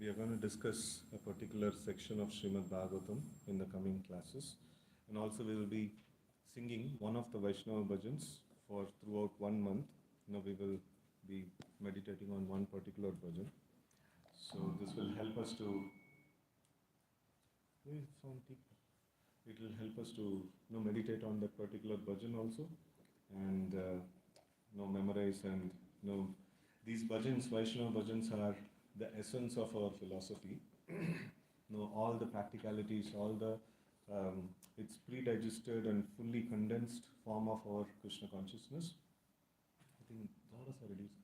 We are going to discuss a particular section of Srimad Bhagavatam in the coming classes, and also we will be singing one of the Vaishnava bhajans for throughout 1 month. We will be meditating on one particular bhajan. So this will help us to it will help us to meditate on that particular bhajan also, and memorize and these bhajans, Vaishnava bhajans, are the essence of our philosophy. All the practicalities, all the it's pre-digested and fully condensed form of our Krishna consciousness. I think Doras are reduced.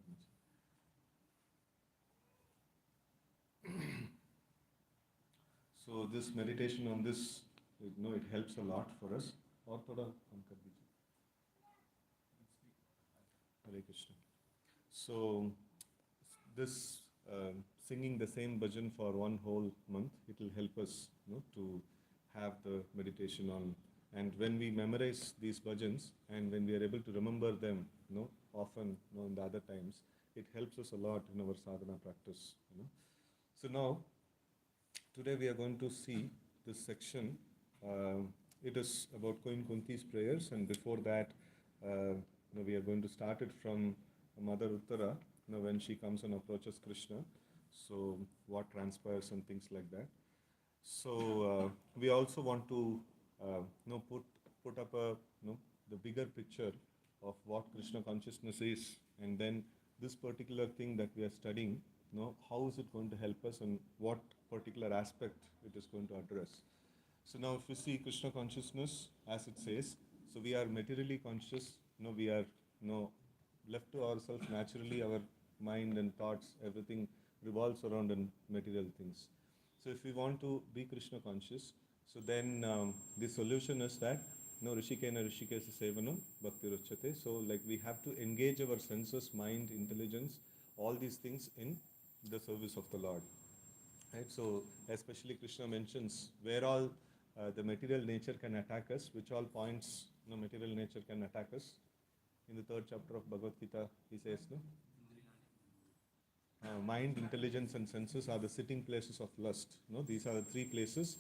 So this meditation on this, it helps a lot for us. Or thoda kam kar dijiye. Hare Krishna. So this singing the same bhajan for one whole month, it will help us, to have the meditation on. And when we memorize these bhajans and when we are able to remember them, often, in the other times, it helps us a lot in our sadhana practice. So now, today we are going to see this section. It is about Queen Kunti's prayers, and before that, we are going to start it from Mother Uttara, when she comes and approaches Krishna. So what transpires and things like that. So we also want to, put up the bigger picture of what Krishna consciousness is, and then this particular thing that we are studying, how is it going to help us, and what particular aspect it is going to address. So now, if you see Krishna consciousness, as it says, so we are materially conscious. We are, left to ourselves naturally. Our mind and thoughts, everything revolves around in material things. So if we want to be Krishna conscious, so then the solution is that Rishikena Rishikesa Sevanam Bhakti Ruchate. So like we have to engage our senses, mind, intelligence, all these things in the service of the Lord. Right? So especially Krishna mentions where all the material nature can attack us, which all points material nature can attack us. In the 3rd chapter of Bhagavad Gita, he says, mind, intelligence, and senses are the sitting places of lust. These are the 3 places.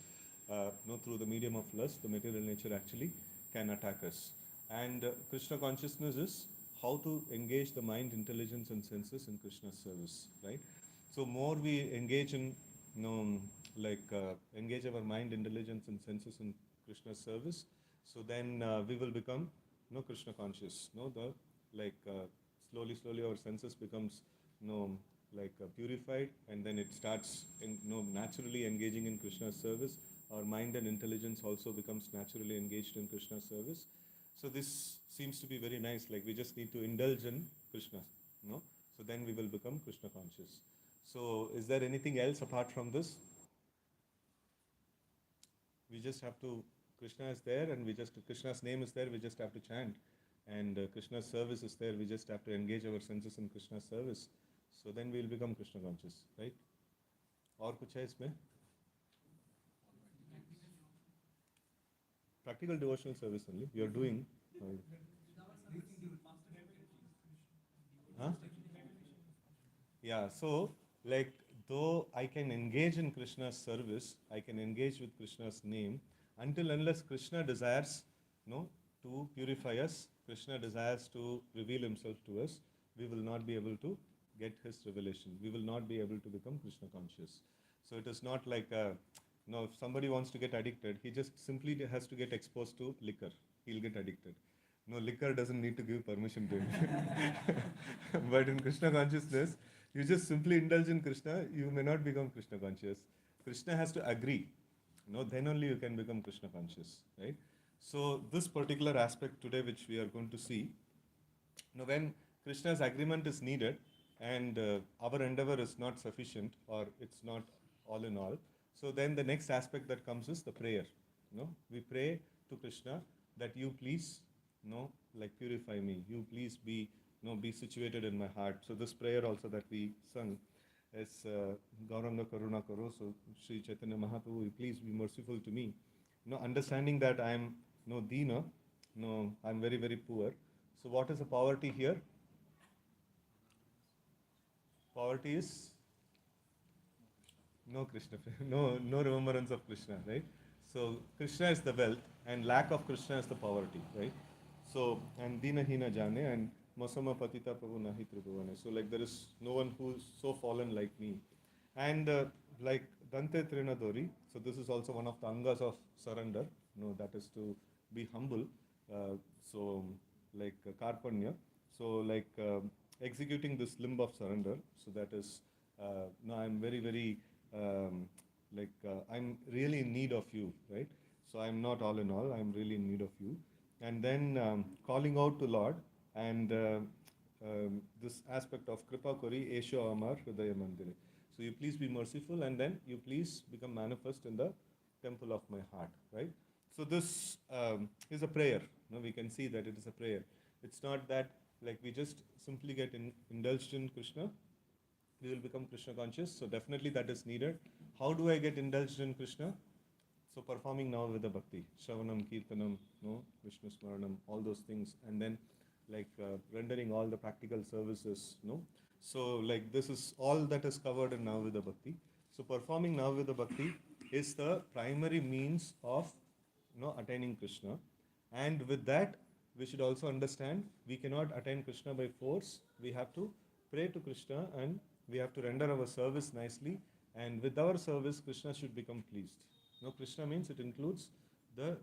Through the medium of lust, the material nature actually can attack us. And Krishna consciousness is how to engage the mind, intelligence, and senses in Krishna's service. Right. So more we engage in, engage our mind, intelligence, and senses in Krishna's service. So then we will become, Krishna conscious. Slowly our senses becomes, purified, and then it starts, naturally engaging in Krishna's service. Our mind and intelligence also becomes naturally engaged in Krishna's service. So this seems to be very nice. Like we just need to indulge in Krishna, So then we will become Krishna conscious. So is there anything else apart from this? We just have to, Krishna is there, and Krishna's name is there, we just have to chant. And Krishna's service is there, we just have to engage our senses in Krishna's service. So then we will become Krishna conscious, right? और कुछ है इसमें? Practical devotional service only. We are doing. Huh? Yeah, so like though I can engage in Krishna's service, I can engage with Krishna's name, until unless Krishna desires to purify us, Krishna desires to reveal himself to us, we will not be able to get his revelation. We will not be able to become Krishna conscious. So it is not like if somebody wants to get addicted, he just simply has to get exposed to liquor. He'll get addicted. Liquor doesn't need to give permission to him. But in Krishna consciousness, you just simply indulge in Krishna, you may not become Krishna conscious. Krishna has to agree. Then only you can become Krishna conscious, right? So this particular aspect today, which we are going to see, when Krishna's agreement is needed and our endeavor is not sufficient, or it's not all in all, so then the next aspect that comes is the prayer. We pray to Krishna that you please, purify me. You please be situated in my heart. So this prayer also that we sung is Gauranga Karuna Karo. So Sri Chaitanya Mahaprabhu, please be merciful to me. Understanding that I am Dina, I am very, very poor. So what is the poverty here? Poverty is no Krishna, no remembrance of Krishna, right? So Krishna is the wealth, and lack of Krishna is the poverty, right? So, and Dina Hina Jane, and Masama Patita Prabhu Nahi Tribhuvane. So like there is no one who is so fallen like me. And like Dante Trinadori, so this is also one of the angas of surrender, that is to be humble. So like Karpanya, so like executing this limb of surrender, so that is, I'm very, very, I'm really in need of you, right? So I'm not all in all, I'm really in need of you. And then calling out to Lord, and this aspect of Kripa Kori Esho Amar Hridaya Mandire. So you please be merciful, and then you please become manifest in the temple of my heart, right? So this is a prayer. We can see that it is a prayer. It's not that like we just simply get indulged in Krishna we will become Krishna conscious. So definitely that is needed. How do I get indulged in Krishna? So performing now with the bhakti, Shravanam, Kirtanam, no, Vishnu Smaranam, all those things, and then like rendering all the practical services, no. So like this is all that is covered in now with the bhakti. So performing now with the bhakti is the primary means of attaining Krishna, and with that we should also understand we cannot attain Krishna by force. We have to pray to Krishna and we have to render our service nicely, and with our service Krishna should become pleased. Krishna means it includes the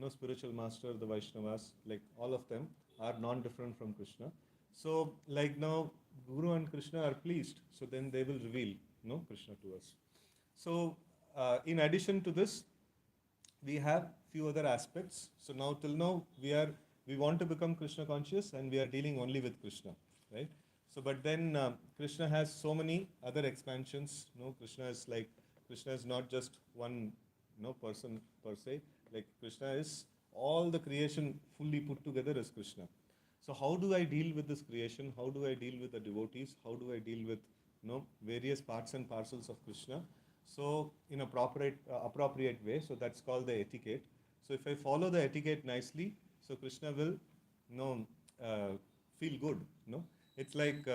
spiritual master, the Vaishnavas, like all of them are non-different from Krishna. So like now Guru and Krishna are pleased, so then they will reveal Krishna to us. So in addition to this, we have few other aspects. So now till now we want to become Krishna conscious and we are dealing only with Krishna, right? So but then Krishna has so many other expansions. Krishna is not just one person per se. Like Krishna is all the creation fully put together as Krishna. So how do I deal with this creation? How do I deal with the devotees? How do I deal with various parts and parcels of Krishna? So in a appropriate way. So that's called the etiquette. So if I follow the etiquette nicely, so Krishna will feel good. It's like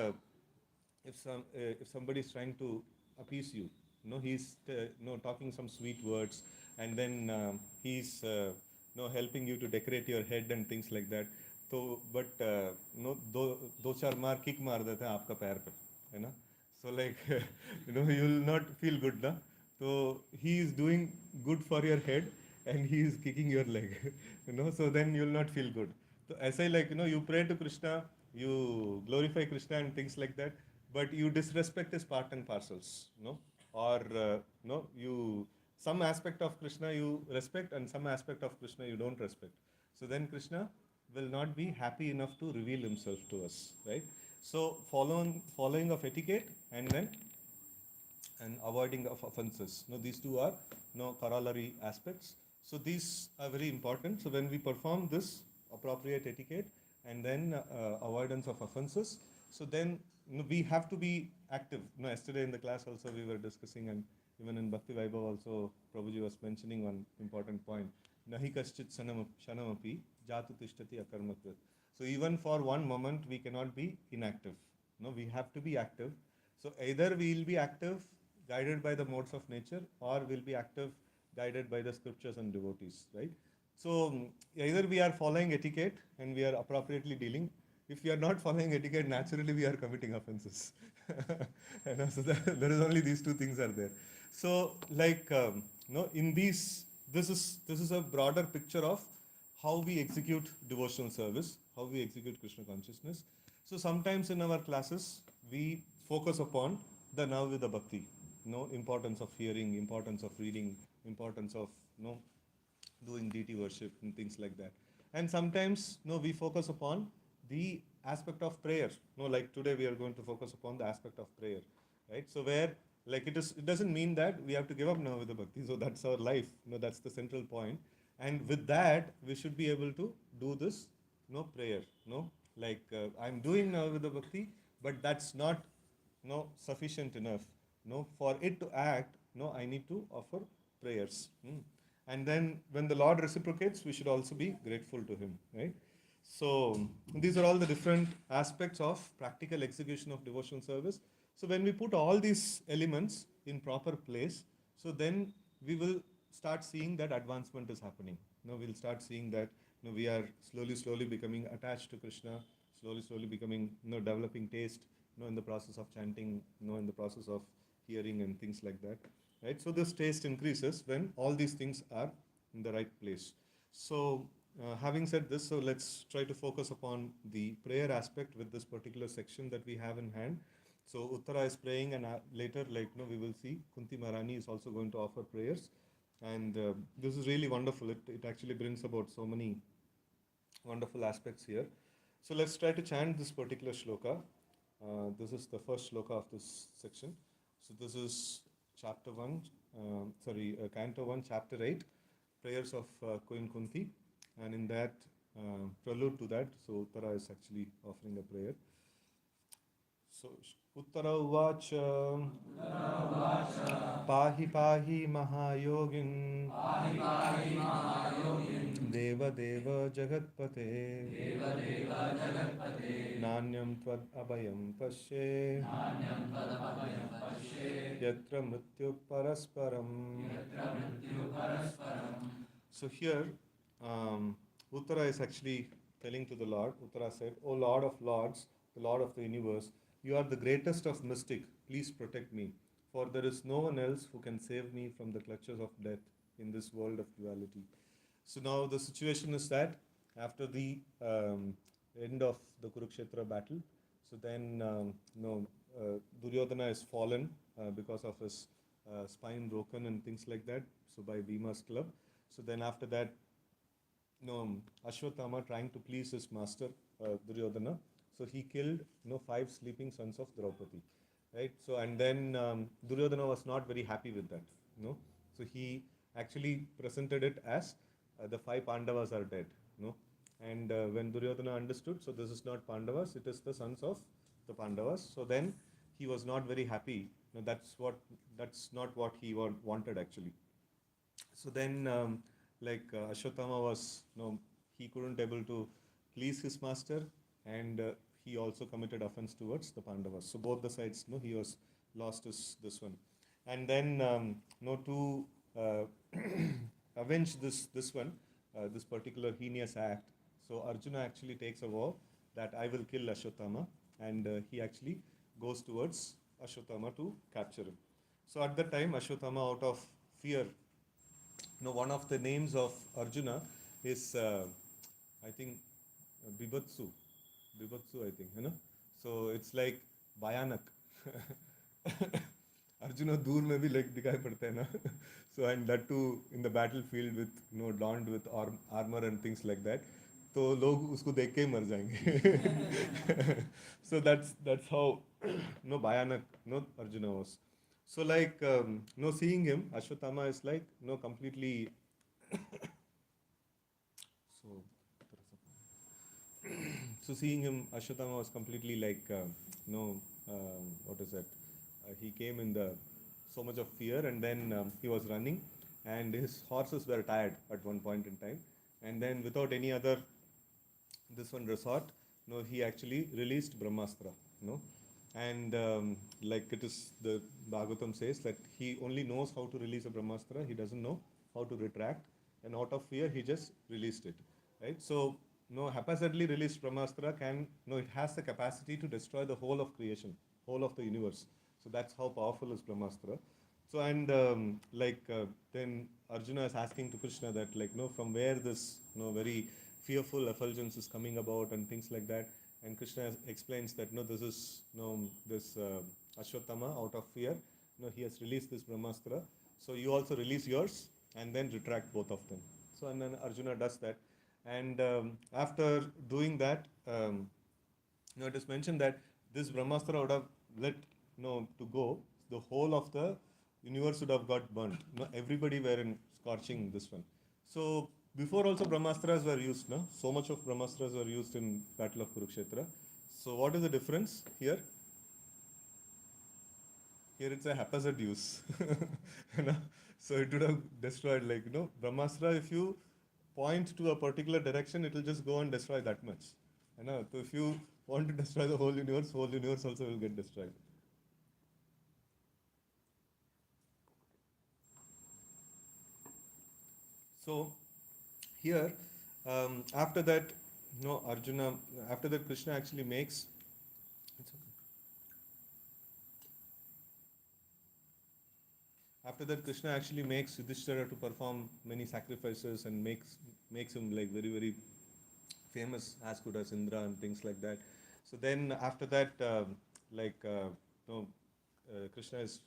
if somebody is trying to appease you, he's talking some sweet words, and then he's helping you to decorate your head and things like that. So but दो चार मार kick मार देते हैं आपका पैर पे, है ना? So like you will not feel good, na? So he is doing good for your head and he is kicking your leg, so then you will not feel good. So as I like, you pray to Krishna, you glorify Krishna and things like that, but you disrespect his part and parcels, or you some aspect of Krishna you respect and some aspect of Krishna you don't respect. So then Krishna will not be happy enough to reveal himself to us, right? So following of etiquette and then avoiding of offenses. These two are corollary aspects. So these are very important. So when we perform this appropriate etiquette and then avoidance of offenses, so then we have to be active. Yesterday in the class also we were discussing, and even in Bhakti Vaibhav also Prabhuji was mentioning one important point. Nahi kaschit shanamapi jatu tishtati akarmatvat. So even for one moment we cannot be inactive. We have to be active. So either we will be active guided by the modes of nature, or will be active guided by the scriptures and devotees, right? So either we are following etiquette and we are appropriately dealing. If we are not following etiquette, naturally we are committing offenses. So there is only these two things are there. So like in these, this is a broader picture of how we execute devotional service, how we execute Krishna consciousness. So sometimes in our classes we focus upon the now with the bhakti, importance of hearing, importance of reading, importance of doing deity worship and things like that. And sometimes we focus upon the aspect of prayer. Like today we are going to focus upon the aspect of prayer, right? So where like it doesn't mean that we have to give up now with the bhakti. So that's our life. That's the central point. And with that we should be able to do this prayer. Like I'm doing now with the bhakti, but that's not sufficient enough. For it to act, I need to offer prayers. And then when the Lord reciprocates, we should also be grateful to him, right? So these are all the different aspects of practical execution of devotional service. So when we put all these elements in proper place, so then we will start seeing that advancement is happening. We'll start seeing that we are slowly becoming attached to Krishna, slowly becoming developing taste, in the process of chanting, in the process of hearing and things like that, right? So this taste increases when all these things are in the right place. So having said this, so let's try to focus upon the prayer aspect with this particular section that we have in hand. So Uttara is praying, and later, like we will see Kunti Maharani is also going to offer prayers, and this is really wonderful. It actually brings about so many wonderful aspects here. So let's try to chant this particular shloka. This is the first shloka of this section. So this is Canto 1, Chapter 8, Prayers of Queen Kunti. And in that, prelude to that, so Uttara is actually offering a prayer. So Uttara uvacha pahi pahi mahayogin deva deva jagatpate nanyam tvad abhayam pashe yatra mrityu parasparam. So here, Uttara is actually telling to the Lord. Uttara said, "O Lord of Lords, the Lord of the universe, you are the greatest of mystic. Please protect me, for there is no one else who can save me from the clutches of death in this world of duality." So now the situation is that after the end of the Kurukshetra battle, so then Duryodhana is fallen because of his spine broken and things like that. So by Bhima's club. So then after that, Ashwatthama trying to please his master Duryodhana. So he killed 5 sleeping sons of Draupadi, right? So and then Duryodhana was not very happy with that, So he actually presented it as the 5 Pandavas are dead, And when Duryodhana understood, so this is not Pandavas, it is the sons of the Pandavas. So then he was not very happy. That's not what he wanted actually. So then, Ashwatthama was, he couldn't able to please his master, and he also committed offense towards the Pandavas. So both the sides, he was lost this one, and then, to avenge this one, this particular heinous act. So Arjuna actually takes a vow that I will kill Ashwatthama, and he actually goes towards Ashwatthama to capture him. So at that time, Ashwatthama, out of fear, one of the names of Arjuna is, I think, Bibhatsu. Bibhatsu, I think, So it's like Bhayanak. Arjuna दूर में भी like दिखाई पड़ता है ना. So and that too in the battlefield with donned with armor and things like that. तो लोग उसको देख के ही मर जाएंगे. So that's how Bhayanak Arjuna was. So like seeing him, Ashwatthama is like completely. So seeing him, Ashwatthama was completely like what is that? He came in the so much of fear, and then he was running, and his horses were tired at one point in time, and then without any other resort, he actually released Brahmastra, and like it is the Bhagavatam says that he only knows how to release a Brahmastra, he doesn't know how to retract, and out of fear he just released it, right? So haphazardly released Brahmastra it has the capacity to destroy the whole of creation, whole of the universe. So that's how powerful is Brahmastra. So and then Arjuna is asking to Krishna that from where this very fearful effulgence is coming about and things like that. And Krishna explains that this is this Ashwatthama out of fear. He has released this Brahmastra. So you also release yours and then retract both of them. So and then Arjuna does that. And after doing that, it is mentioned that this Brahmastra would have let to go. The whole of the universe would have got burnt. Everybody were in scorching this one. So before also Brahmastras were used. So much of Brahmastras were used in Battle of Kurukshetra. So what is the difference here? Here it's a haphazard use. So it would have destroyed Brahmastra. If you point to a particular direction, it will just go and destroy that much. So if you want to destroy the whole universe also will get destroyed. So here, after that, Arjuna, after that Krishna actually makes, after that Krishna actually makes Yudhishthira to perform many sacrifices and makes him like very, very famous, as good as Indra and things like that. So then after that, Krishna is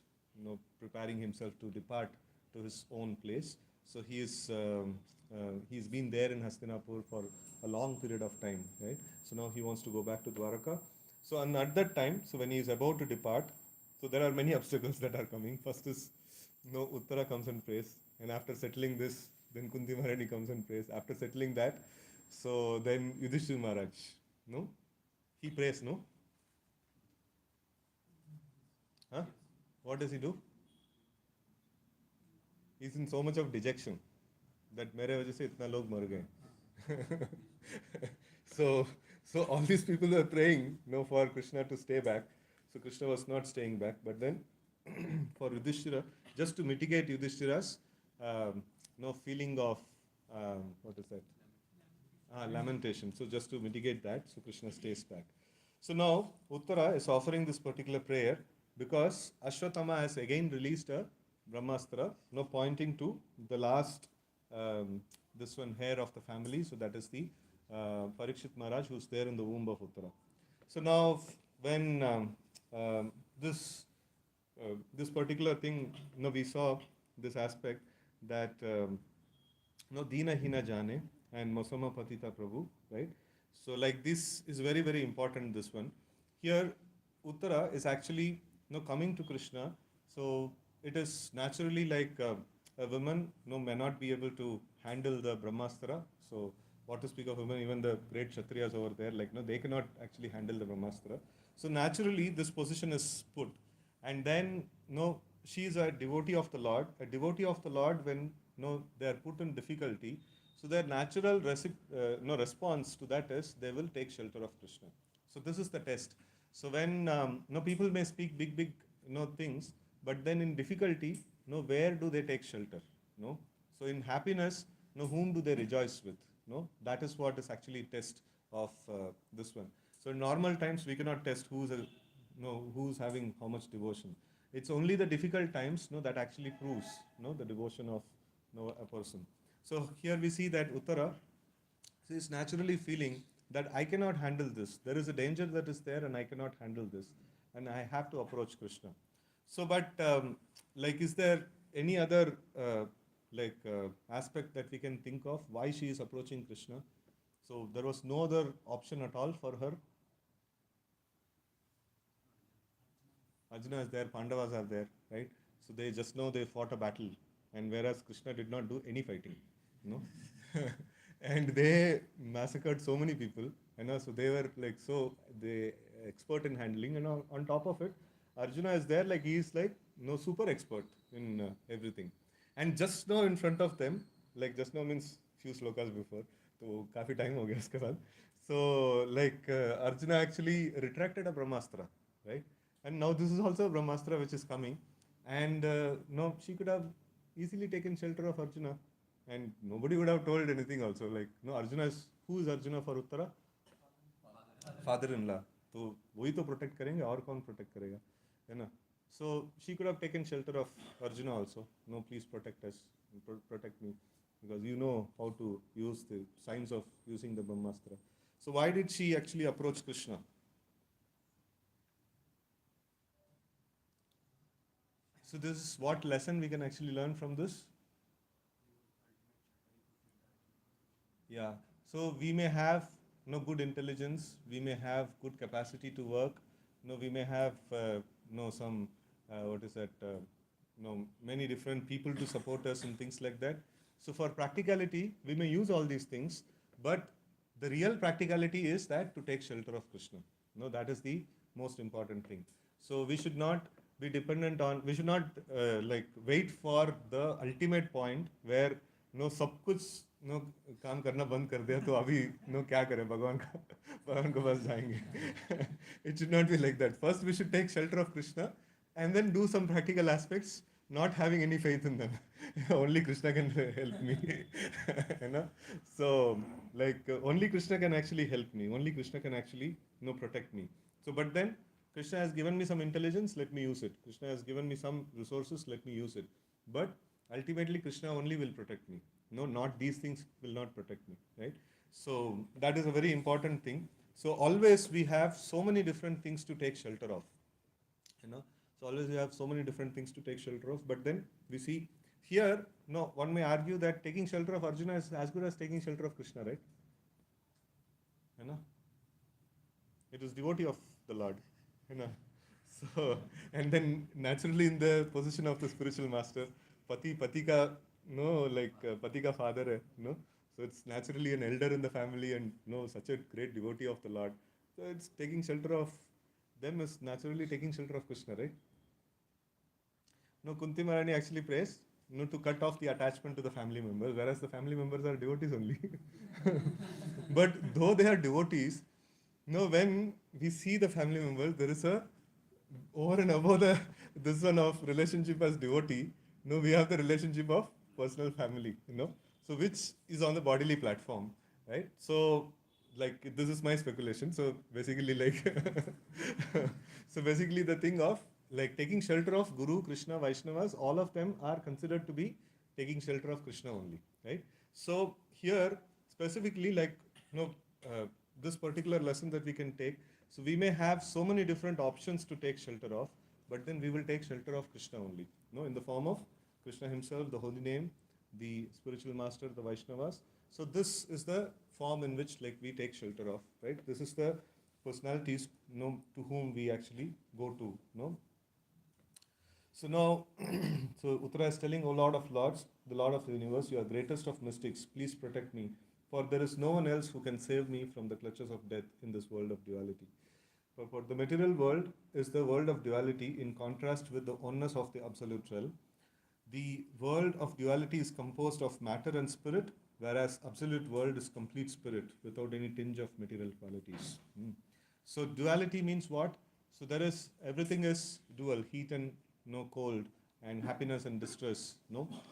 preparing himself to depart to his own place. So he is he's been there in Hastinapur for a long period of time, right? So now he wants to go back to Dwaraka. So and at that time, so when he is about to depart, so there are many obstacles that are coming. First is Uttara comes and prays, and after settling this, then Kunti Maharani comes and prays. After settling that, so then Yudhishthira Maharaj, he prays, Huh? What does he do? He's in so much of dejection that मेरे वजह से इतना लोग मर गए. So, so all these people were praying, for Krishna to stay back. So Krishna was not staying back. But then, for Yudhishthira, just to mitigate Yudhishthira's, feeling of what is that? Lamentation. So just to mitigate that, so Krishna stays back. So now Uttara is offering this particular prayer because Ashwatthama has again released a Brahmastra, pointing to the last, this one hair of the family. So that is the Parikshit Maharaj who's there in the womb of Uttara. So now when this this particular thing, we saw this aspect that Dina Hina Jane and Mosama Patita Prabhu, right? So like this is very, very important, this one. Here, Uttara is actually coming to Krishna. So it is naturally like a woman may not be able to handle the Brahmastra. So what to speak of women, even the great Kshatriyas over there, they cannot actually handle the Brahmastra. So naturally this position is put. And then, she is a devotee of the Lord. A devotee of the Lord, when they are put in difficulty, so their natural response to that is they will take shelter of Krishna. So this is the test. So when people may speak big, big things, but then in difficulty, where do they take shelter? So in happiness, whom do they rejoice with? That is what is actually test of this one. So in normal times we cannot test who's having how much devotion. It's only the difficult times that actually proves the devotion of a person. So here we see that Uttara is naturally feeling that I cannot handle this. There is a danger that is there and I cannot handle this. And I have to approach Krishna. So, but is there any other aspect that we can think of why she is approaching Krishna? So there was no other option at all for her. Arjuna is there, Pandavas are there, right? So they just know they fought a battle, and whereas Krishna did not do any fighting, and they massacred so many people, so they were they expert in handling, and on top of it, Arjuna is there, he is super expert in everything, and just now in front of them, just now means few slokas before, so काफी time हो गया उसके बाद, so Arjuna actually retracted a Brahmastra, right? And now this is also a Brahmastra which is coming. And she could have easily taken shelter of Arjuna. And nobody would have told anything also. Arjuna is, who is Arjuna for Uttara? Father-in-law. So, वही तो protect करेंगे और कौन protect करेगा, है ना? So she could have taken shelter of Arjuna also. Please protect us, protect me, because you know how to use the signs of using the Brahmastra. So why did she actually approach Krishna? So this is what lesson we can actually learn from this? Yeah. So we may have good intelligence, we may have good capacity to work, we may have some many different people to support us and things like that. So for practicality, we may use all these things, but the real practicality is that to take shelter of Krishna. That is the most important thing. So we should not be dependent on, we should not wait for the ultimate point where सब कुछ काम करना बंद कर दिया तो अभी क्या करें, भगवान को बस जाएंगे. It should not be like that. First we should take shelter of Krishna and then do some practical aspects, not having any faith in them. Only Krishna can help me. So only Krishna can actually help me, only Krishna can actually protect me. So but then Krishna has given me some intelligence, let me use it. Krishna has given me some resources, let me use it. But ultimately Krishna only will protect me. Not these things will not protect me, right? So that is a very important thing. So always we have so many different things to take shelter of. So always we have so many different things to take shelter of. But then we see here, one may argue that taking shelter of Arjuna is as good as taking shelter of Krishna, right? It is devotee of the Lord. So, and then naturally in the position of the spiritual master, Pati ka, Pati ka father hai, so it's naturally an elder in the family and such a great devotee of the Lord. So it's taking shelter of them is naturally taking shelter of Krishna, right? no, Kunti Maharani actually prays, to cut off the attachment to the family members, whereas the family members are devotees only. But though they are devotees, when we see the family members, there is a over and above the this one of relationship as devotee. We have the relationship of personal family. So which is on the bodily platform, right? So like this is my speculation. So basically, like so basically the thing of like taking shelter of Guru, Krishna, Vaishnavas, all of them are considered to be taking shelter of Krishna only, right? So here specifically, like this particular lesson that we can take. So we may have so many different options to take shelter of, but then we will take shelter of Krishna only, in the form of Krishna himself, the holy name, the spiritual master, the Vaishnavas. So this is the form in which like we take shelter of, right? This is the personalities, to whom we actually go to, So now, so Uttara is telling, O Lord of Lords, the Lord of the universe, you are greatest of mystics, please protect me, for there is no one else who can save me from the clutches of death in this world of duality. For the material world is the world of duality in contrast with the oneness of the absolute realm. The world of duality is composed of matter and spirit, whereas absolute world is complete spirit without any tinge of material qualities. So duality means what? So there is everything is dual, heat and cold, and happiness and distress.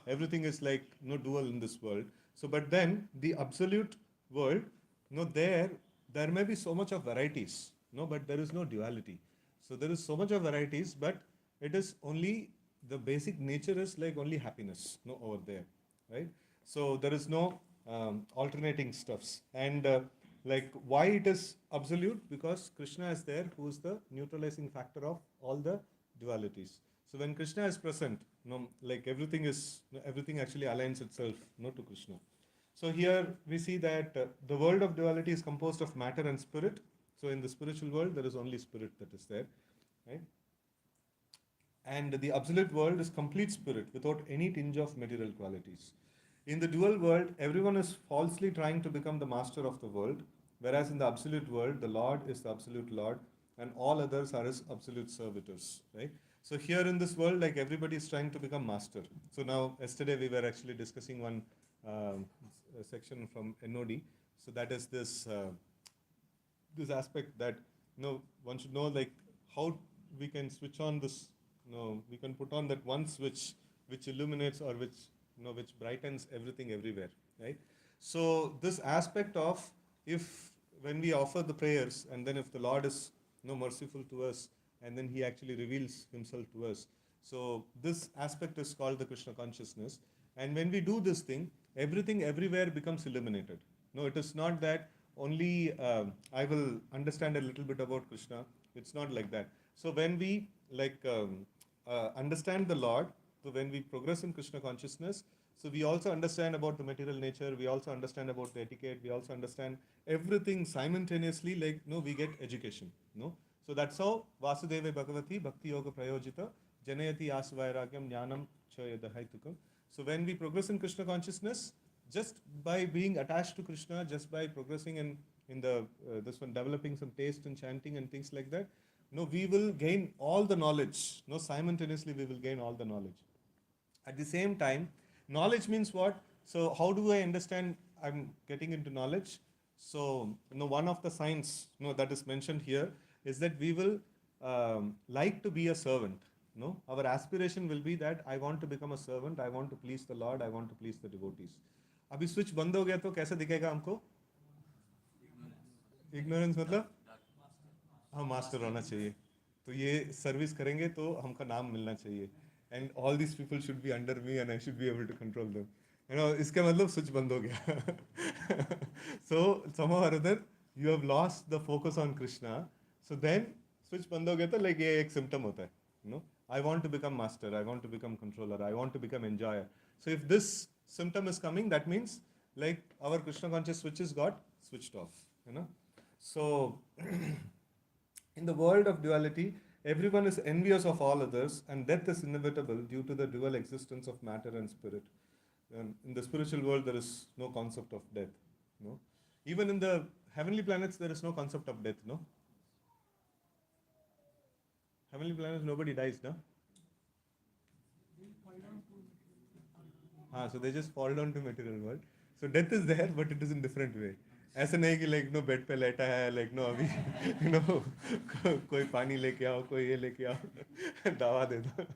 Everything is like dual in this world. So, but then the absolute world, there may be so much of varieties, but there is no duality. So there is so much of varieties, but it is only the basic nature is like only happiness, over there, right? So there is no alternating stuffs, and like why it is absolute? Because Krishna is there, who is the neutralizing factor of all the dualities. So when Krishna is present, like everything actually aligns itself, to Krishna. So here we see that the world of duality is composed of matter and spirit. So in the spiritual world, there is only spirit that is there, right? And the absolute world is complete spirit without any tinge of material qualities. In the dual world, everyone is falsely trying to become the master of the world, whereas in the absolute world, the Lord is the absolute Lord, and all others are his absolute servitors, right? So here in this world, like everybody is trying to become master. So now, yesterday we were actually discussing one section from NOD. So that is this this aspect that one should know, like how we can switch on this. We can put on that one switch which illuminates, or which brightens everything everywhere, right? So this aspect of, if when we offer the prayers, and then if the Lord is merciful to us, and then he actually reveals himself to us, so this aspect is called the Krishna consciousness. And when we do this thing, everything everywhere becomes illuminated. It is not that only I will understand a little bit about Krishna. It's not like that. So when we understand the Lord, so when we progress in Krishna consciousness, so we also understand about the material nature, we also understand about the etiquette, we also understand everything simultaneously, like we get education. So that's how Vasudeva Bhagavati Bhakti Yoga Prayojita Janayati Asvairagyam Jnanam Chayadahaitukam. So when we progress in Krishna consciousness, just by being attached to Krishna, just by progressing in the this one, developing some taste in chanting and things like that, we will gain all the knowledge. Simultaneously we will gain all the knowledge. At the same time, knowledge means what? So how do I understand I'm getting into knowledge? So one of the signs that is mentioned here is that we will like to be a servant. Our aspiration will be that I want to become a servant, I want to please the Lord, I want to please the devotees. अभी switch बंद हो गया तो कैसे दिखेगा हमको? Ignorance मतलब हाँ, मास्टर होना चाहिए, तो ये सर्विस करेंगे तो हमका नाम मिलना चाहिए, and all this people should be under me and I should be able to control them, इसका मतलब स्विच बंद हो गया. So somehow or other you have lost the focus on Krishna, so then switch बंद हो गया तो like ये एक सिम्टम होता है. I want to become master, I want to become controller, I want to become enjoyer. So if this symptom is coming, that means like our Krishna conscious switches got switched off. So in the world of duality, everyone is envious of all others, and death is inevitable due to the dual existence of matter and spirit. In the spiritual world, there is no concept of death. Even in the heavenly planets, there is no concept of death. Heavenly planets, nobody dies, no? So they just fall down to material world. So death is there, but it is in different way. ऐसा नहीं कि like no bed पे लेटा है like no अभी you know कोई पानी लेके आओ कोई ये लेके आओ दवा दे दो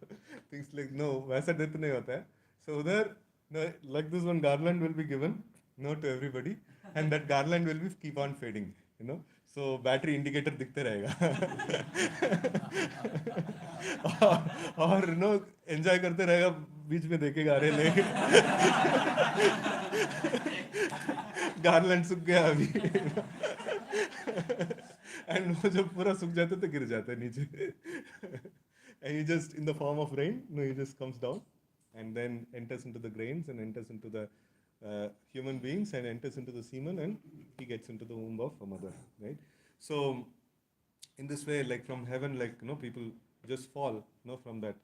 things like no वैसा death नहीं होता है. So उधर no, like this one garland will be given no to everybody and that garland will be keep on fading you know. So battery indicator दिखते रहेगा और नो एंजॉय करते रहेगा बीच में देखेगा अरे ले गार्लैंड सूख गया अभी एंड वो जब पूरा सूख जाता है तो गिर जाता है नीचे and he just in the form of rain no he just comes down and then enters into the grains and enters into the human beings and enters into the semen and he gets into the womb of a mother, right? So in this way like from heaven like you know people just fall you know from that.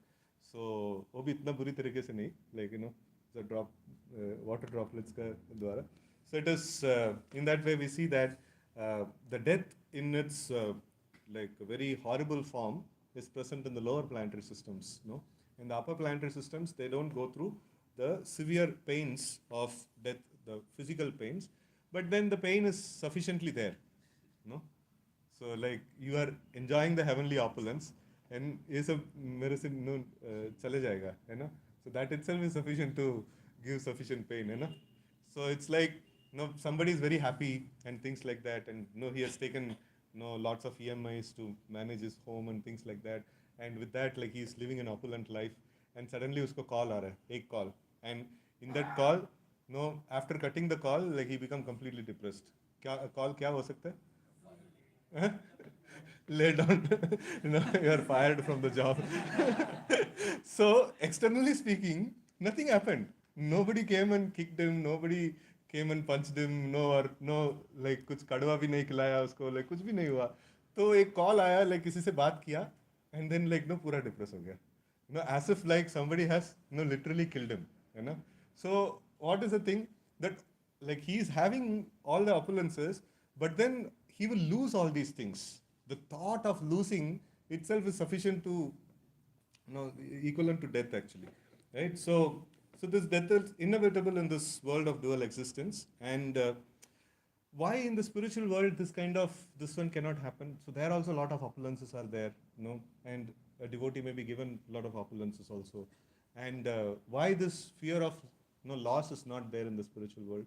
So वो भी इतना बुरी तरीके से नहीं like you know the drop water droplets का द्वारा. So it is in that way we see that the death in its like very horrible form is present in the lower planetary systems. No, in the upper planetary systems they don't go through the severe pains of death, the physical pains, but then the pain is sufficiently there. No, so like you are enjoying the heavenly opulence and ये सब मेरे से no चले जाएगा है ना. So that itself is sufficient to give sufficient pain है ना. So it's like no somebody is very happy and things like that and no he has taken no lots of EMIs to manage his home and things like that and with that like he is living an opulent life and suddenly उसको call आ रहा है एक call and in that call no after cutting the call like he become completely depressed. क्या call क्या हो सकता है lay down you know you are fired from the job so externally speaking nothing happened, nobody came and kicked him, nobody came and punched him no or no like कुछ कड़वा भी नहीं खिलाया उसको like कुछ भी नहीं हुआ. तो एक कॉल आया like किसी से बात किया and then like no पूरा डिप्रेस हो गया you know as if like somebody has no literally killed him you know. So what is the thing that like he is having all the opulences but then he will lose all these things. The thought of losing itself is sufficient to you know equivalent to death actually, right? So this death is inevitable in this world of dual existence and why in the spiritual world this kind of this one cannot happen. So there also a lot of opulences are there you know and a devotee may be given a lot of opulences also and why this fear of you know loss is not there in the spiritual world.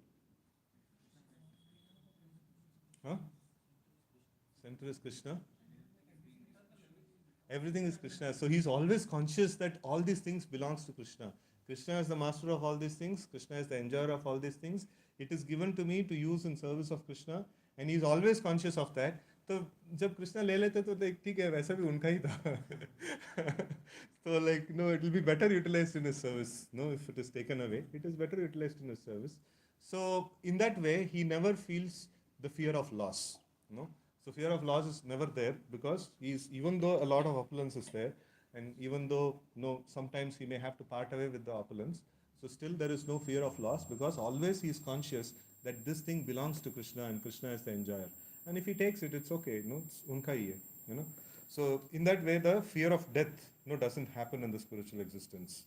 Huh? Center is Krishna. Everything is Krishna. So he's always conscious that all these things belongs to Krishna. Krishna is the master of all these things. Krishna is the enjoyer of all these things. It is given to me to use in service of Krishna and he's always conscious of that. तो जब कृष्णा ले लेते तो like ठीक है वैसा भी उनका ही था so like no it will be better utilized in his service no if it is taken away it is better utilized in his service. So in that way he never feels the fear of loss no. So fear of loss is never there because he's even though a lot of opulence is there and even though no sometimes he may have to part away with the opulence so still there is no fear of loss because always he is conscious that this thing belongs to Krishna and Krishna is the enjoyer and if he takes it it's okay no it's unka hi hai you know. So in that way the fear of death no doesn't happen in the spiritual existence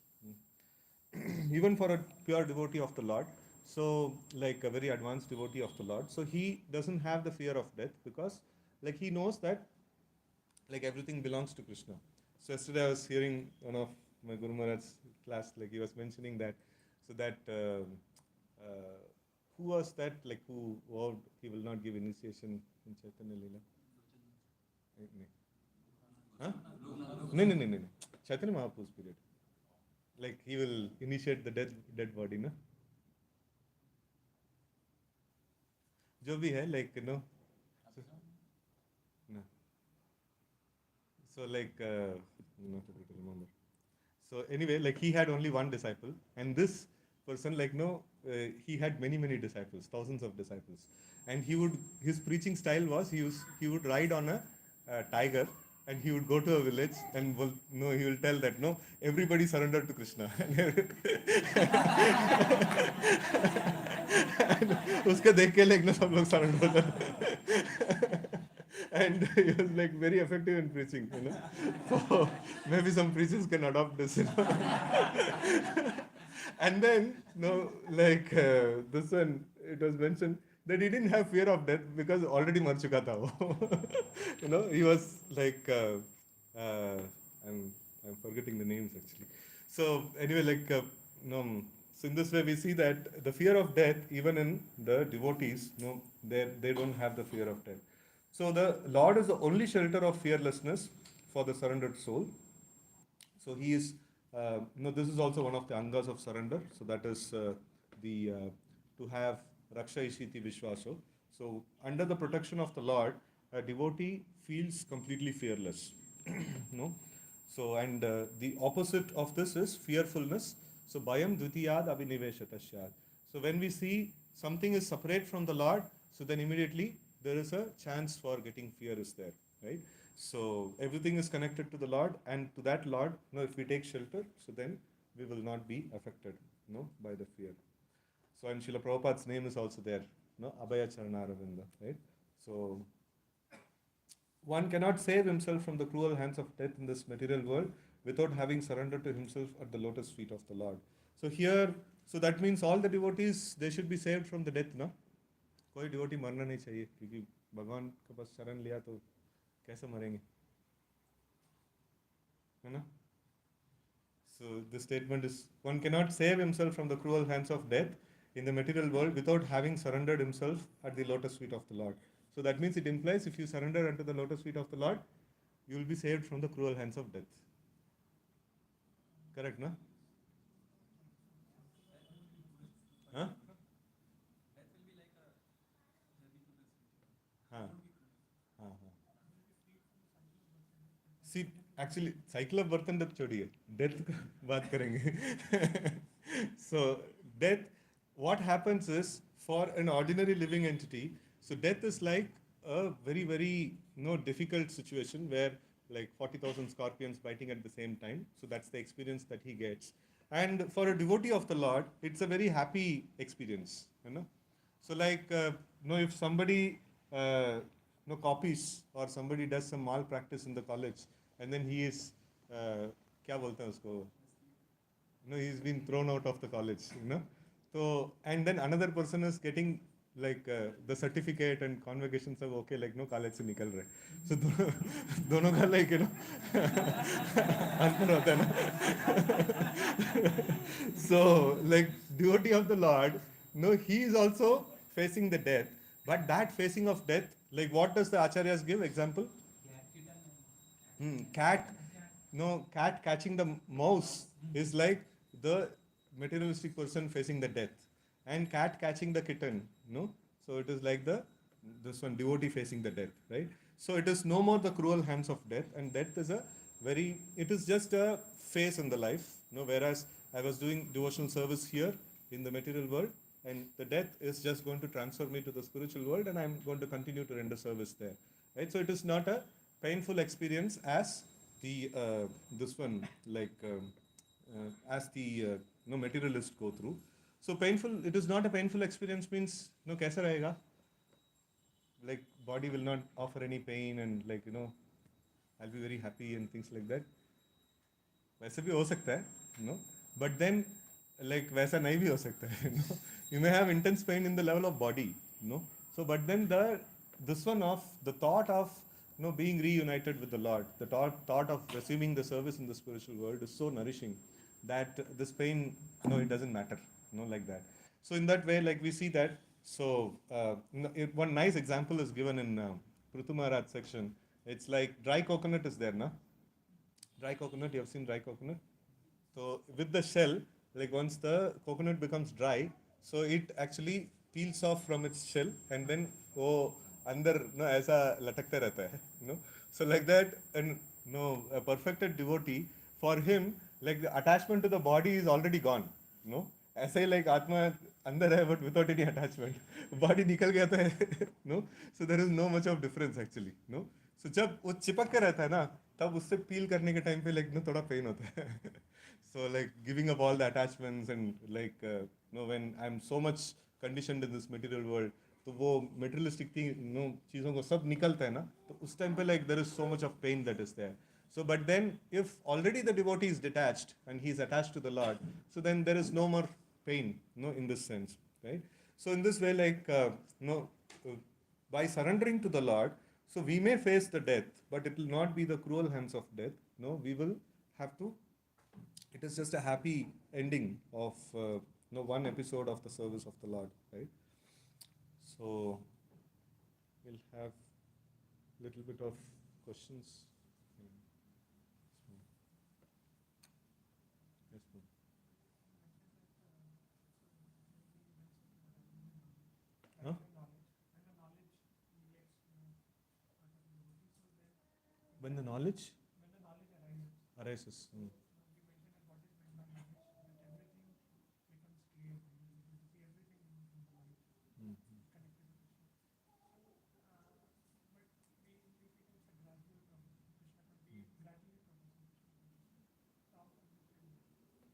even for a pure devotee of the Lord. So like a very advanced devotee of the Lord so he doesn't have the fear of death because like he knows that like everything belongs to Krishna. So yesterday I was hearing one of my Guru Maharaj's class like he was mentioning that so that who was that like who vowed he will not give initiation in Chaitanya Leela? Huh? No. Chaitanya Mahaprabhu's period. Like he will initiate the dead body, no? जो भी है like you know. No. So like not able to remember. So anyway, like he had only one disciple, and this person like no, he had many disciples, thousands of disciples, and his preaching style was he would ride on a tiger and he would go to a village and he will tell that no everybody surrendered to Krishna उसके देख के like no सब लोग surrender हो जाते and he was like very effective in preaching so maybe some preachers can adopt this And then, no, like this one, it was mentioned that he didn't have fear of death because already mar chuka tha wo. He was like, uh, I'm, I'm forgetting the names actually. So anyway, like, no, so in this way we see that the fear of death, even in the devotees, they don't have the fear of death. So the Lord is the only shelter of fearlessness for the surrendered soul. So he is, this is also one of the angas of surrender. So that is the to have Raksha Ishiti Vishwaso. So under the protection of the Lord, a devotee feels completely fearless. no, so and the opposite of this is fearfulness. So bayam dvitiyad abhiniveshatashyad. So when we see something is separate from the Lord, so then immediately there is a chance for getting fear is there, right? So everything is connected to the Lord, and to that Lord, if we take shelter, so then we will not be affected, by the fear. So and Srila Prabhupada's name is also there, Abhaya Charanaravindha, right? So one cannot save himself from the cruel hands of death in this material world without having surrendered to himself at the lotus feet of the Lord. So here, so that means all the devotees, they should be saved from the death, ना? कोई devotee मरना नहीं चाहिए क्योंकि भगवान के पास शरण लिया तो कैसे मरेंगे, है ना? So the statement is, one cannot save himself from the cruel hands of death in the material world without having surrendered himself at the lotus feet of the Lord. So that means it implies if you surrender unto the lotus feet of the Lord, you will be saved from the cruel hands of death. Correct, no? Huh? हाँ हाँ हाँ. See, actually, cycle of birth and death छोड़िए, death का बात करेंगे. So death, what happens is, for an ordinary living entity, so death is like a very very difficult situation where like 40,000 scorpions biting at the same time. So that's the experience that he gets. And for a devotee of the Lord, it's a very happy experience, So like, if somebody copies or somebody does some malpractice in the college, and then he is, क्या बोलते हैं उसको, he's been thrown out of the college, So and then another person is getting like the certificate and convocation सब okay, like college से निकल रहे. So दोनों का like अंतर होता है ना. So like devotee of the Lord, he is also facing the death, but that facing of death, like what does the acharyas give example? Cat, cat catching the mouse is like the materialistic person facing the death, and cat catching the kitten, so it is like this one devotee facing the death, right? So it is no more the cruel hands of death, and death is it is just a phase in the life, whereas I was doing devotional service here in the material world, and the death is just going to transfer me to the spiritual world, and I'm going to continue to render service there, right? So it is not a painful experience as the this one, like as the materialists go through. So painful, it is not a painful experience means kaisa rahega, like body will not offer any pain, and like I'll be very happy and things like that. वैसे भी हो सकता है, but then like वैसा नहीं भी हो सकता है, you may have intense pain in the level of body, so but then this one of the thought of being reunited with the Lord, the thought of receiving the service in the spiritual world is so nourishing that this pain, it doesn't matter, like that. So in that way, like we see that. So one nice example is given in Prithu Maharaj section. It's like dry coconut is there, na? Dry coconut, you have seen dry coconut? So with the shell, like once the coconut becomes dry, so it actually peels off from its shell, and then अंदर ऐसा लटकते रहता है, so like that. And a perfected devotee, for him, like the attachment to the body is already gone, ऐसे ही like आत्मा अंदर है but without any attachment, body निकल गया तो है, so there is no much of difference actually, so जब वो चिपक के रहता है ना, तब उससे peel करने के time पे like थोड़ा pain होता है. So like giving up all the attachments, and like when I'm so much conditioned in this material world, तो वो materialistic thing, चीज़ों को सब निकलता है ना, तो उस time पे like there is so much of pain that is there. So, but then if already the devotee is detached and he is attached to the Lord, so then there is no more pain, in this sense, right? So, in this way, like, uh, by surrendering to the Lord, so we may face the death, but it will not be the cruel hands of death. No, we will have to. It is just a happy ending of one episode of the service of the Lord, right? So we'll have little bit of questions. Yes, ma'am. Huh? When the knowledge arises.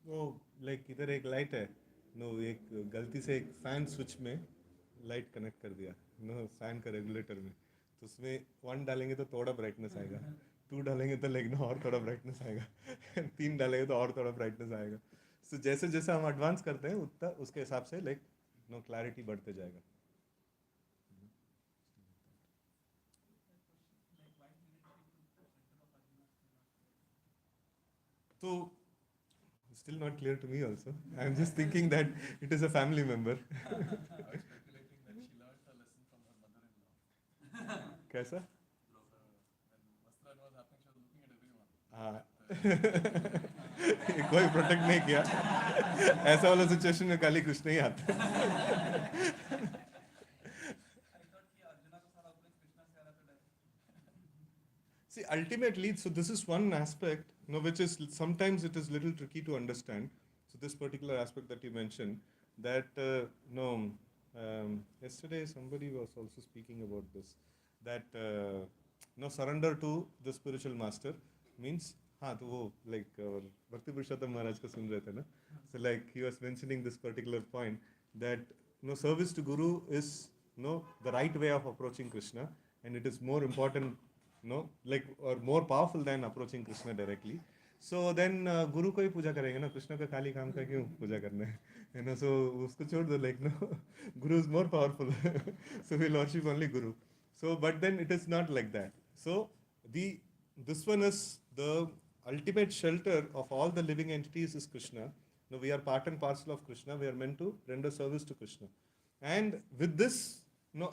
वो like इधर एक light है no एक गलती से एक fan switch में light connect कर दिया फैन का रेगुलेटर में तो उसमें 1 डालेंगे तो थोड़ा ब्राइटनेस आएगा 2 डालेंगे तो लाइक और थोड़ा ब्राइटनेस आएगा 3 डालेंगे तो और थोड़ा ब्राइटनेस आएगा सो जैसे जैसे हम एडवांस करते हैं उतना उसके हिसाब से लाइक क्लैरिटी बढ़ते जाएगा तो still not clear to me also. I'm just thinking that it is a family member. I was speculating that she learned a lesson from her mother-in-law. कैसा? When Vastran was happening, she was looking at everyone. कोई protect नहीं किया ऐसा वाला situation में काली कृष्ण ही आते See, ultimately, so this is one aspect, which is sometimes it is little tricky to understand. So this particular aspect that you mentioned, that yesterday somebody was also speaking about this, that surrender to the spiritual master means, हाँ तो वो like भक्ति पुरुषोत्तम महाराज का सुन रहे थे ना, so like he was mentioning this particular point that service to Guru is the right way of approaching Krishna, and it is more important or more powerful than approaching Krishna directly. So then Guru को ही पूजा करेंगे ना कृष्ण का खाली काम का क्यों पूजा करना है so उसको छोड़ दो like Guru is more powerful so we'll worship only Guru. So but then it is not like that. So this one is the ultimate shelter of all the living entities is Krishna. We are part and parcel of Krishna. We are meant to render service to Krishna, and with this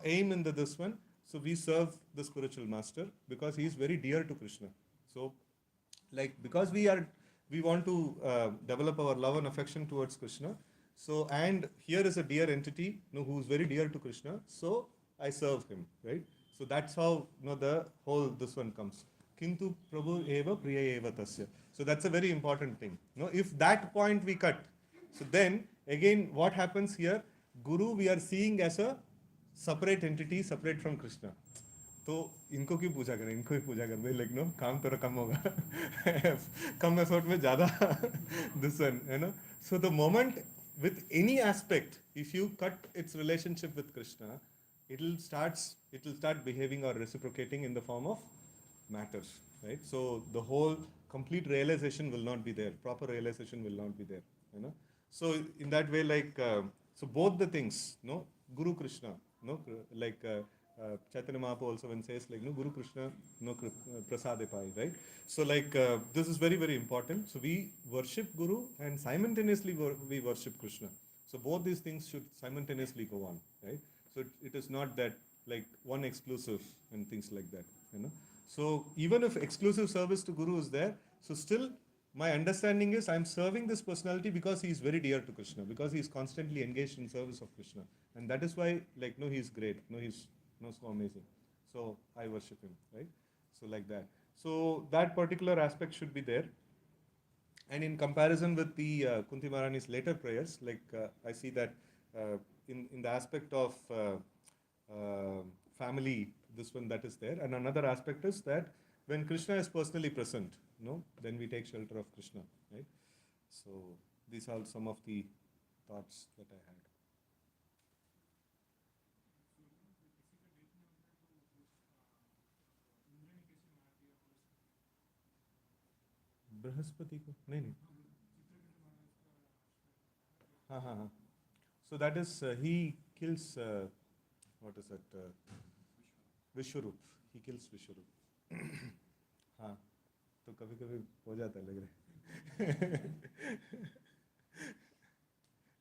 aim in this one. So we serve the spiritual master because he is very dear to Krishna. So, like because we want to develop our love and affection towards Krishna. So and here is a dear entity, who is very dear to Krishna. So I serve him, right? So that's how the whole this one comes. Kintu Prabhu eva priya eva tasya. So that's a very important thing. If that point we cut, so then again what happens here? Guru we are seeing as a separate entity, separate from Krishna. तो इनको क्यों पूजा करें इनको ही पूजा कर दे लेकिन काम थोड़ा कम होगा कम एफर्ट में ज़्यादा this one so the moment with any aspect if you cut its relationship with Krishna it will start behaving or reciprocating in the form of matters, right? So the whole complete realization will not be there, proper realization will not be there, so in that way like so both the things Guru Krishna like Chaitanya Mahaprabhu also when says like Guru Krishna prasade pai, right? So like this is very very important. So we worship Guru and simultaneously we worship Krishna. So both these things should simultaneously go on, right? So it is not that like one exclusive and things like that, So even if exclusive service to Guru is there, so still my understanding is I'm serving this personality because he is very dear to Krishna, because he is constantly engaged in service of Krishna, and that is why like he is great, he's so amazing. So I worship him, right? So like that. So that particular aspect should be there. And in comparison with the Kunti Maharani's later prayers, like I see that in the aspect of family, this one that is there, and another aspect is that when Krishna is personally present, then we take shelter of Krishna, right? So these are some of the thoughts that I had. Brihaspati को नहीं. हाँ. So that is he kills what is that Vishwarup. He kills Vishwarup. हाँ, तो कभी कभी हो जाता है लग रहा है.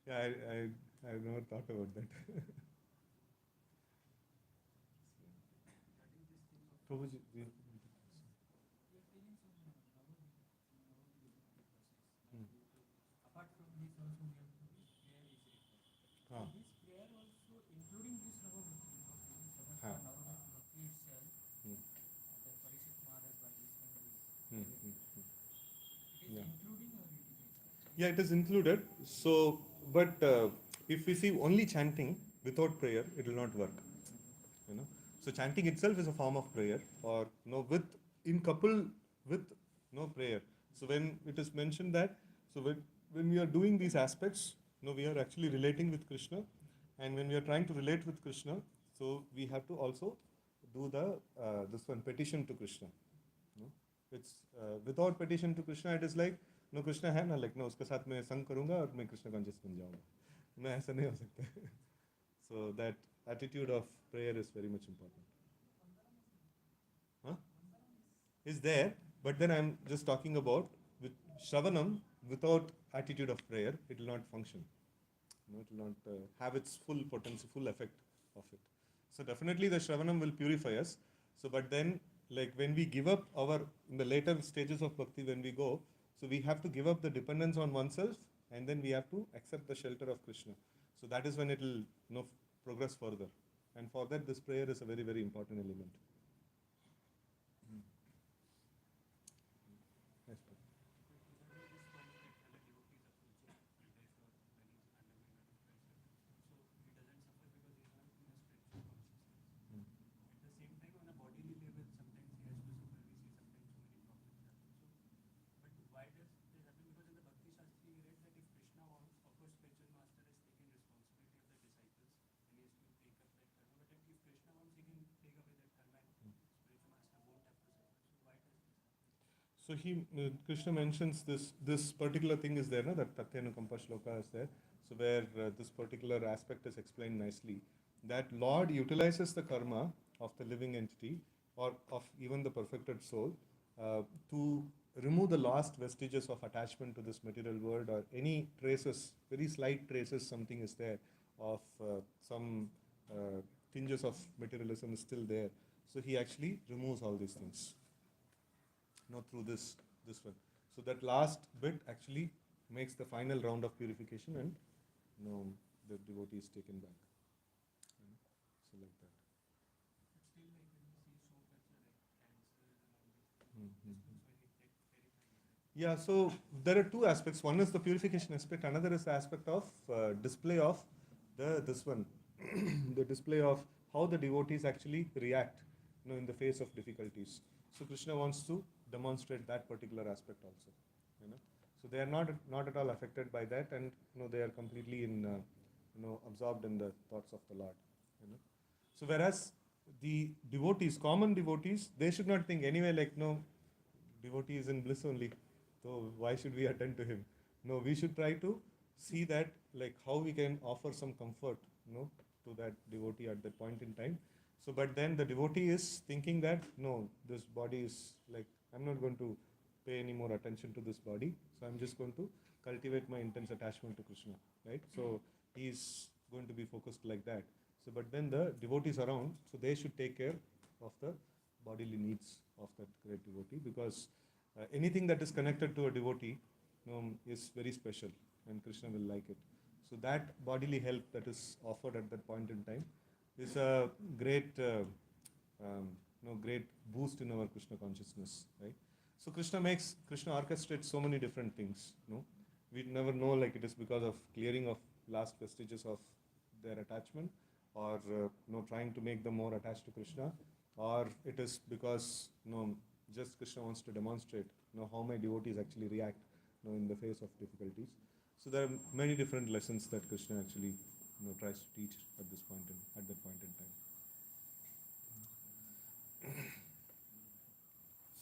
Yeah, I've never thought about that. Prabhuji, Apart from this also we have to do prayer is required. हाँ. This prayer also including this Navabhakti, हाँ. Navabhakti itself, the Parikshit Maharaj by this one is it is Yeah. including or it is excluding? Yeah, it is included. So, but if we see only chanting without prayer, it will not work. You know, so chanting itself is a form of prayer, or with in couple with no prayer. So when it is mentioned that, so when we are doing these aspects, we are actually relating with Krishna, and when we are trying to relate with Krishna, so we have to also do the this one petition to Krishna. It's without petition to Krishna, it is like Krishna है ना, like उसके साथ मैं संग करूंगा और मैं Krishna conscious बन जाऊंगा. मैं ऐसा नहीं हो सकता. So that attitude of prayer is very much important. Huh? Is there, but then I'm just talking about with Shravanam without attitude of prayer, it will not function. It will not have its full potency, full effect of it. So definitely the Shravanam will purify us. So, but then like when we give up in the later stages of bhakti, when we go, so we have to give up the dependence on oneself, and then we have to accept the shelter of Krishna. So that is when it will progress further. And for that, this prayer is a very, very important element. Yes, so Krishna mentions this particular thing is there, that Tatyanukampa shloka is there. So where this particular aspect is explained nicely, that Lord utilizes the karma of the living entity or of even the perfected soul to remove the last vestiges of attachment to this material world, or any traces, very slight traces, something is there of some tinges of materialism is still there. So he actually removes all these things. Through this one. So that last bit actually makes the final round of purification, and the devotee is taken back. So like that. But still, like when we see so much like cancer and all this, Yeah, so there are two aspects. One is the purification aspect, another is the aspect of display of this one, the display of how the devotees actually react in the face of difficulties. So Krishna wants to demonstrate that particular aspect also. So they are not at all affected by that, and they are completely absorbed in the thoughts of the Lord. So whereas the devotees, common devotees, they should not think anyway like devotee is in bliss only, so why should we attend to him? No, we should try to see that like how we can offer some comfort to that devotee at that point in time. So but then the devotee is thinking that no, this body is like, I'm not going to pay any more attention to this body, so I'm just going to cultivate my intense attachment to Krishna, right? So he is going to be focused like that. So but then the devotees around, so they should take care of the bodily needs of that great devotee, because anything that is connected to a devotee is very special, and Krishna will like it. So that bodily help that is offered at that point in time is a great great boost in our Krishna consciousness, right? So Krishna orchestrates so many different things. We never know, like it is because of clearing of last vestiges of their attachment, or trying to make them more attached to Krishna, or it is because just Krishna wants to demonstrate how my devotees actually react in the face of difficulties. So there are many different lessons that Krishna actually tries to teach at that point in time.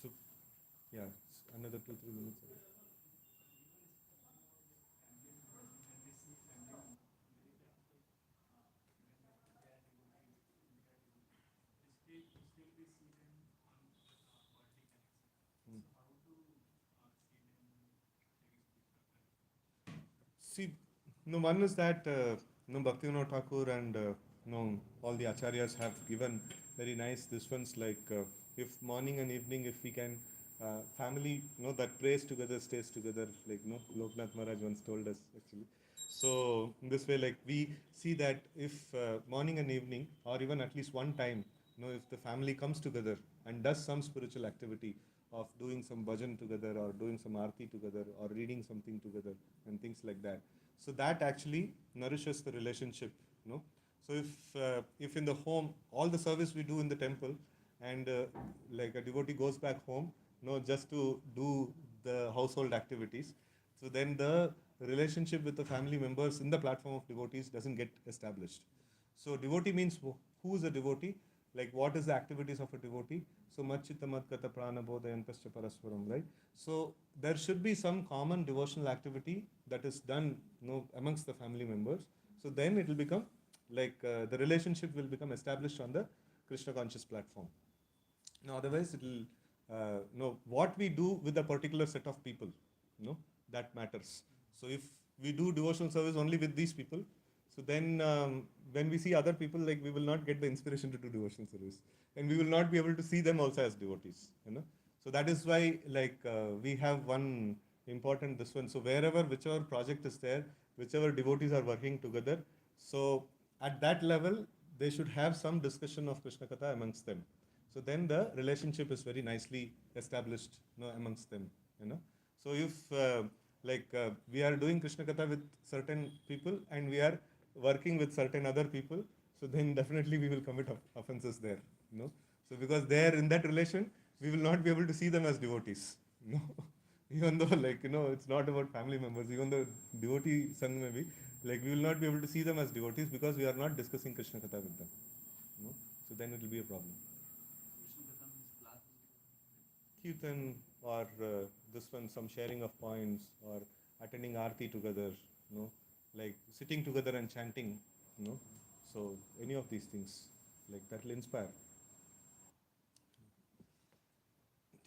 So yeah, another 2-3 minutes. See, no, one is that Bhaktivinoda Thakur and all the acharyas have given very nice this ones like if morning and evening if we can family that prays together stays together like Loknath Maharaj once told us actually. So in this way like we see that if morning and evening or even at least one time if the family comes together and does some spiritual activity of doing some bhajan together or doing some arti together or reading something together and things like that. So that actually nourishes the relationship. So if in the home all the service we do in the temple and like a devotee goes back home, just to do the household activities, so then the relationship with the family members in the platform of devotees doesn't get established. So devotee means who is a devotee? Like what is the activities of a devotee? So machita matkata prana bodhayantascha parasparam, right? So there should be some common devotional activity that is done amongst the family members. So then it will become like the relationship will become established on the Krishna conscious platform. No, otherwise it will no what we do with a particular set of people, that matters. So if we do devotional service only with these people, so then when we see other people, like we will not get the inspiration to do devotional service, and we will not be able to see them also as devotees. So that is why like we have one important this one. So wherever whichever project is there, whichever devotees are working together, so at that level they should have some discussion of Krishna Katha amongst them. So then the relationship is very nicely established amongst them. So if we are doing Krishna Katha with certain people and we are working with certain other people, so then definitely we will commit offenses there. So because there in that relation, we will not be able to see them as devotees. Even though it's not about family members, even though devotee sang maybe, like we will not be able to see them as devotees because we are not discussing Krishna Katha with them. So then it will be a problem. Kirtan or this one, some sharing of points or attending arti together, like sitting together and chanting. So any of these things, like that will inspire.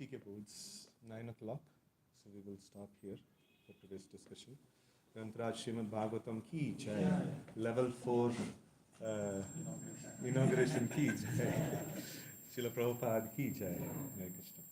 TK, it's 9 o'clock, so we will stop here for today's discussion. Grantaraj Srimad Bhagavatam ki jai, level 4 inauguration ki jai, Srila Prabhupada ki jai. Hare Krishna.